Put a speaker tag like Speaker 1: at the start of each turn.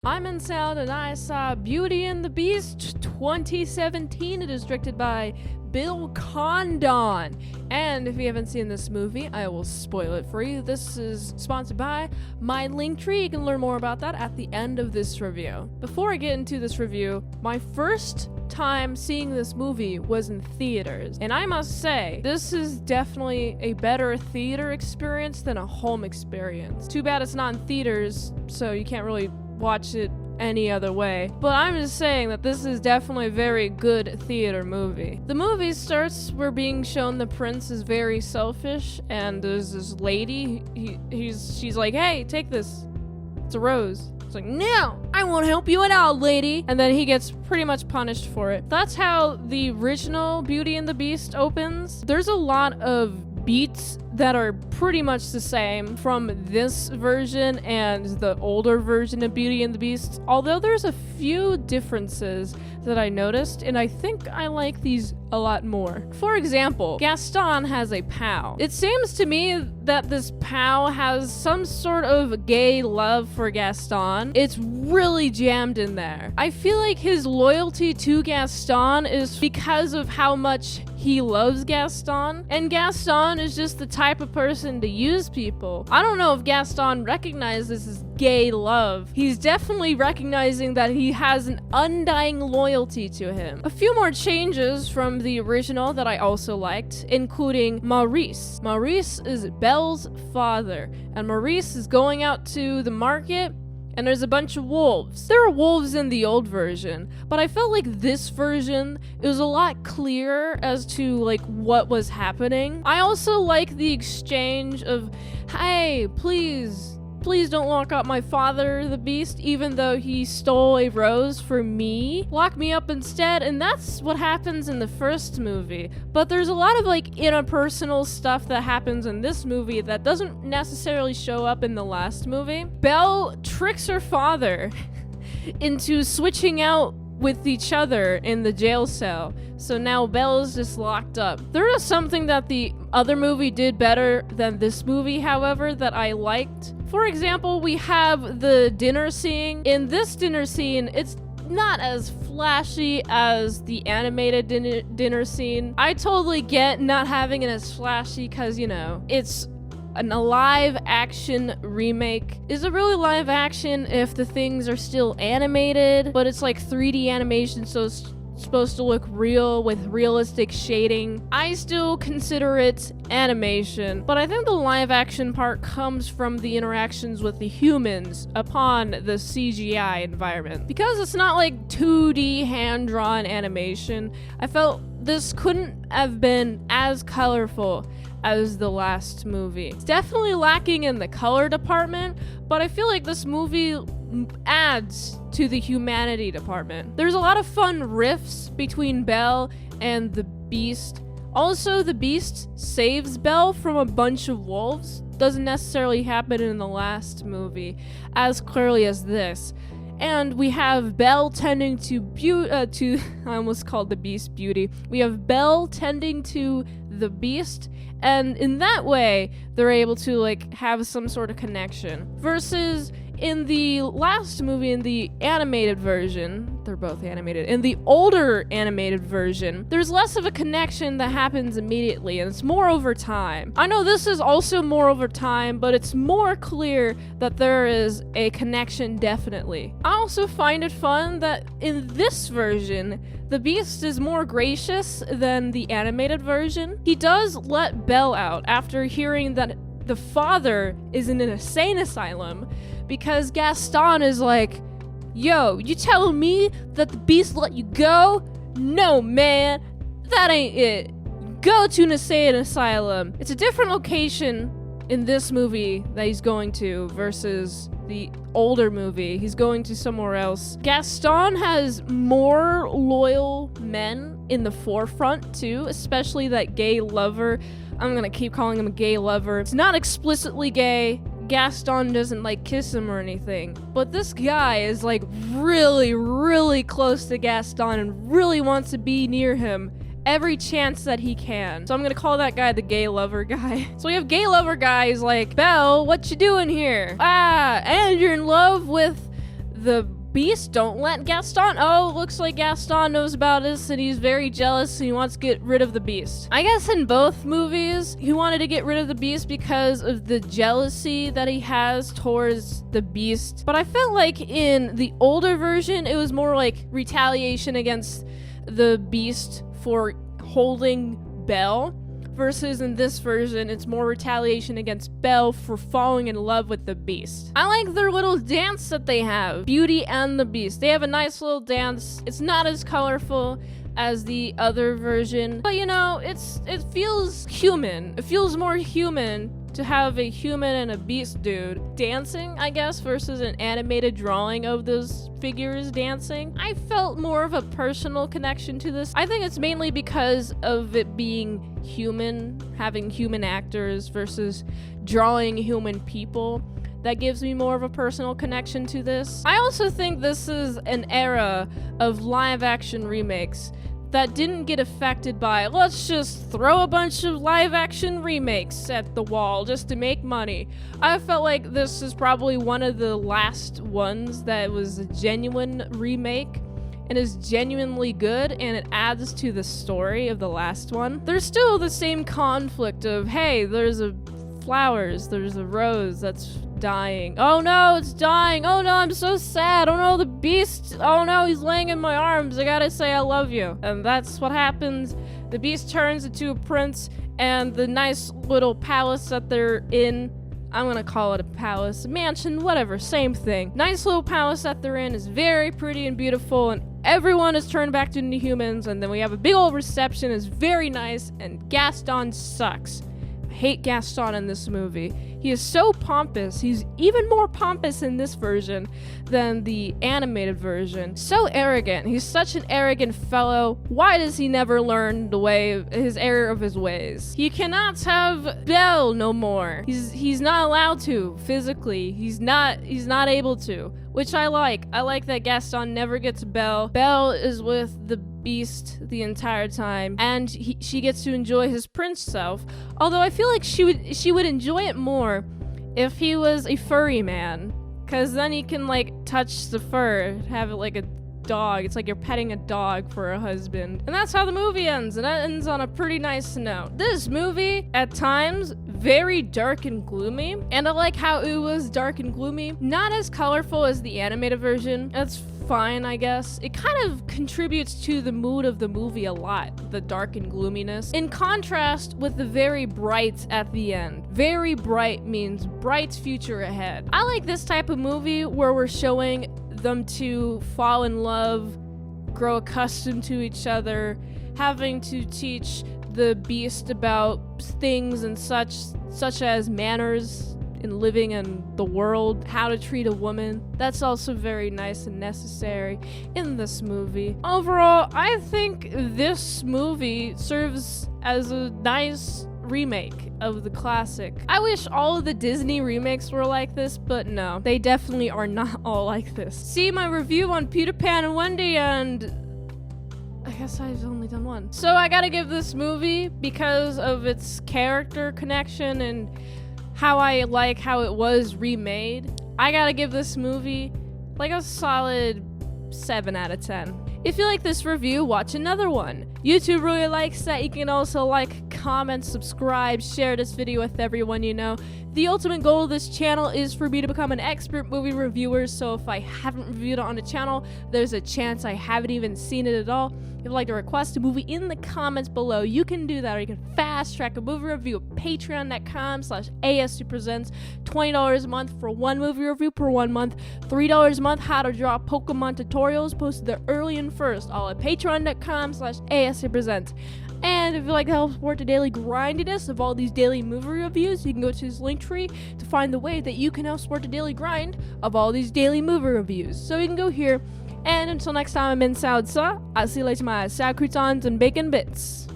Speaker 1: I'm in Salad and I saw Beauty and the Beast 2017. It is directed by Bill Condon. And if you haven't seen this movie, I will spoil it for you. This is sponsored by my Linktree. You can learn more about that at the end of this review. Before I get into this review, my first time seeing this movie was in theaters. And I must say, this is definitely a better theater experience than a home experience. Too bad it's not in theaters, so you can't really watch it any other way. But I'm just saying that this is definitely a very good theater movie. The movie starts, we're being shown the prince is very selfish, and there's this lady, she's like, hey, take this. It's a rose. It's like, no, I won't help you at all, lady. And then he gets pretty much punished for it. That's how the original Beauty and the Beast opens. There's a lot of beats that are pretty much the same from this version and the older version of Beauty and the Beast, although there's a few differences that I noticed, and I think I like these a lot more. For example, Gaston has a pal. It seems to me that this pal has some sort of gay love for Gaston. It's really jammed in there. I feel like his loyalty to Gaston is because of how much he loves Gaston, and Gaston is just the type of person to use people. I don't know if Gaston recognizes this as gay love. He's definitely recognizing that he has an undying loyalty to him. A few more changes from the original that I also liked, including Maurice. Maurice is Belle's father, and Maurice is going out to the market, and there's a bunch of wolves. There are wolves in the old version, but I felt like this version, it was a lot clearer as to like what was happening. I also like the exchange of, hey, please don't lock up my father, the beast, even though he stole a rose for me. Lock me up instead. And that's what happens in the first movie. But there's a lot of like interpersonal stuff that happens in this movie that doesn't necessarily show up in the last movie. Belle tricks her father into switching out with each other in the jail cell. So now Belle's just locked up. There is something that the other movie did better than this movie, however, that I liked. For example, we have the dinner scene. In this dinner scene, it's not as flashy as the animated dinner scene. I totally get not having it as flashy because, you know, it's a live action remake. Is it really live action if the things are still animated, but it's like 3D animation, so it's supposed to look real with realistic shading? I still consider it animation, but I think the live action part comes from the interactions with the humans upon the CGI environment. Because it's not like 2D hand-drawn animation, I felt this couldn't have been as colorful as the last movie. It's definitely lacking in the color department, but I feel like this movie adds to the humanity department. There's a lot of fun riffs between Belle and the Beast. Also, the Beast saves Belle from a bunch of wolves. Doesn't necessarily happen in the last movie as clearly as this. And we have Belle tending to I almost called the Beast Beauty. We have Belle tending to the Beast, and in that way, they're able to like have some sort of connection. Versus in the last movie, in the animated version, they're both animated, in the older animated version, there's less of a connection that happens immediately, and it's more over time. I know this is also more over time, but it's more clear that there is a connection definitely. I also find it fun that in this version, the Beast is more gracious than the animated version. He does let Belle out after hearing that the father is in an insane asylum, because Gaston is like, yo, you telling me that the Beast let you go? No, man, that ain't it. Go to an insane asylum. It's a different location in this movie that he's going to versus the older movie. He's going to somewhere else. Gaston has more loyal men in the forefront too, especially that gay lover. I'm gonna keep calling him a gay lover. It's not explicitly gay. Gaston doesn't like kiss him or anything, but this guy is like really, really close to Gaston and really wants to be near him every chance that he can. So I'm gonna call that guy the gay lover guy. So we have gay lover guy who's like, Belle, what you doing here? And you're in love with the Beast don't let Gaston. Oh, looks like Gaston knows about this and he's very jealous and he wants to get rid of the Beast. I guess in both movies, he wanted to get rid of the Beast because of the jealousy that he has towards the Beast. But I felt like in the older version, it was more like retaliation against the Beast for holding Belle. Versus in this version, it's more retaliation against Belle for falling in love with the Beast. I like their little dance that they have. Beauty and the Beast. They have a nice little dance. It's not as colorful as the other version, but you know, it feels human. It feels more human to have a human and a beast dude dancing, I guess, versus an animated drawing of those figures dancing. I felt more of a personal connection to this. I think it's mainly because of it being human, having human actors versus drawing human people. That gives me more of a personal connection to this. I also think this is an era of live action remakes that didn't get affected by, let's just throw a bunch of live action remakes at the wall just to make money. I felt like this is probably one of the last ones that was a genuine remake and is genuinely good, and it adds to the story of the last one. There's still the same conflict of, hey, there's a rose that's dying. Oh no, it's dying. Oh no, I'm so sad. Oh no, the Beast. Oh no, he's laying in my arms. I gotta say I love you. And that's what happens. The Beast turns into a prince, and the nice little palace that they're in, I'm gonna call it a palace, a mansion, whatever, same thing. Nice little palace that they're in is very pretty and beautiful, and everyone is turned back into humans, and then we have a big old reception. It's very nice, and Gaston sucks. I hate Gaston in this movie. He is so pompous. He's even more pompous in this version than the animated version. So arrogant. He's such an arrogant fellow. Why does he never learn his error of his ways? He cannot have Belle no more. He's not allowed to physically. He's not able to, which I like. I like that Gaston never gets Belle. Belle is with the Beast the entire time, and she gets to enjoy his prince self. Although I feel like she would enjoy it more if he was a furry man, because then he can like touch the fur, have it like a dog. It's like you're petting a dog for a husband. And that's how the movie ends, and that ends on a pretty nice note. This movie, at times, very dark and gloomy, and I like how it was dark and gloomy. Not as colorful as the animated version. That's fine, I guess. It kind of contributes to the mood of the movie a lot, the dark and gloominess, in contrast with the very bright at the end. Very bright means bright future ahead. I like this type of movie where we're showing them to fall in love, grow accustomed to each other, having to teach the Beast about things and such as manners in living in the world, how to treat a woman. That's also very nice and necessary in this movie. Overall, I think this movie serves as a nice remake of the classic. I wish all of the Disney remakes were like this, but no, they definitely are not all like this. See my review on Peter Pan and Wendy, and I guess I've only done one. So I gotta give this movie, because of its character connection and how I like how it was remade, I gotta give this movie like a solid 7 out of 10. If you like this review, watch another one. YouTube really likes that. You can also like, comment, subscribe, share this video with everyone you know. The ultimate goal of this channel is for me to become an expert movie reviewer, so if I haven't reviewed it on the channel, there's a chance I haven't even seen it at all. If you'd like to request a movie in the comments below, you can do that, or you can fast track a movie review at patreon.com/ASEPresents. $20 a month for one movie review per 1 month. $3 a month, how to draw Pokemon tutorials posted there early and first, all at patreon.com/ASEPresents. And if you'd like to help support the daily grindiness of all these daily movie reviews, you can go to this link tree to find the way that you can help support the daily grind of all these daily movie reviews. So you can go here, and until next time, I'm in Salad, I'll see you later, my salad croutons and bacon bits.